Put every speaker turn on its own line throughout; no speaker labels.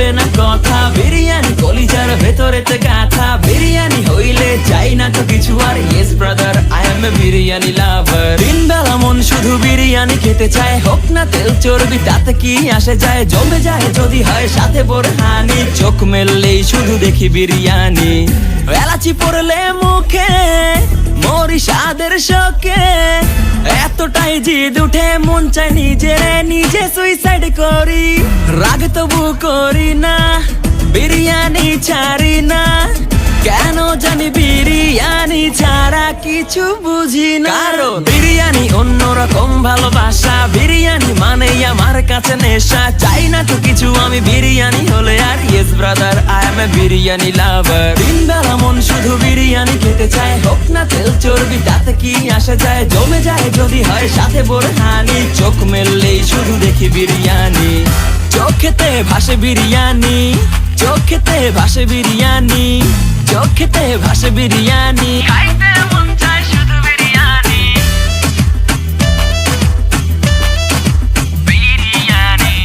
হবে না কথা, বিরিয়ানি কলিজার ভেতরেতে গাথা, বিরিয়ানি হইলে চাই না তো কিছু আর। Yes brother, I M A biryani লাভার। দিন বেলা মন শুধু বিরিয়ানি খেতে চায়, হোক না তেল চর্বি তাতে কি আসে যায়, জমে যায় যদি হয় সাথে বোরহানি, চোখ মেললেই শুধু দেখি বিরিয়ানি। এলাচি পড়লে মুখে মরি স্বাদের শোকে, এতটাই জিদ উঠে মন চাই নিজে সুইসাইড করি। রাগ তবু করি না, বিরিয়ানি ছাড়ি না, কেন জানি বিরিয়ানি ছাড়া কিছু বুঝি না। কারণ বিরিয়ানি অন্যরকম ভালোবাসা, বিরিয়ানি মানেই আমার কাছে নেশা, চাই না তো কিছু আমি বিরিয়ানি হলে আর। Yes brother, I M A biryani লাভার। দিন বেলা মন শুধু বিরিয়ানি খেতে চায়, হোক না তেল চর্বি তাতে কি আসে যায়, জমে যায় যদি হয় সাথে বোরহানি, চোখ মেললেই শুধু দেখি বিরিয়ানি। চোখেতে ভাসে বিরিয়ানি, চোখেতে ভাসে বিরিয়ানি, চোখেতে ভাসে বিরিয়ানি, খাইতে মন চায় শুধু বিরিয়ানি। বিরিয়ানি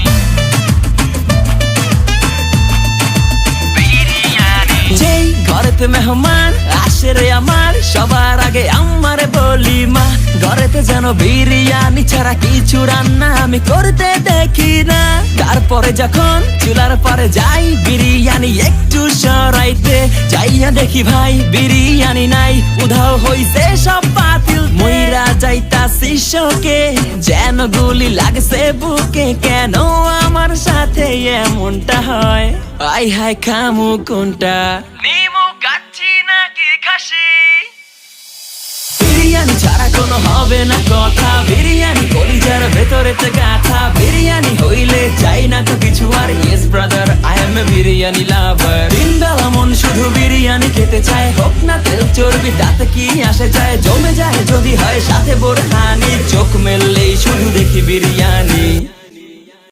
বিরিয়ানি। যেই ঘরেতে মেহমান আসে রে আমার, সবার আগে আমারে বলি মা, ঘরেতে যেন বিরিয়ানি ছাড়া কিছু রান্না আমি করতে দেখি না। তারপরে যখন চুলার পরে যাই বিরিয়ানি একটু সরাইতে, যাইয়া দেখি ভাই বিরিয়ানি নাই, উধাও হইছে সব পাতিল, মইরা যাইতাছি শোকে, যেন গুলি লাগছে বুকে, কেন আমার সাথে এমনটা হয়, আই হায় খামু কোনটা, নিমু কাচ্ছি নাকি খাসি। বিরিয়ানি ছাড়া কোনো হবে না কথা, বিরিয়ানি কলিজার ভেতরেতে গাথা, বিরিয়ানি হইলে চাই না তো কিছু আর। Yes brother, I M A biryani লাভার। দিন বেলা মন শুধু বিরিয়ানি খেতে চায়, হোক না তেল চর্বি তাতে কি আসে যায়, জমে যায় যদি হয় সাথে বোরহানি, চোখ মেললেই শুধু দেখি বিরিয়ানি।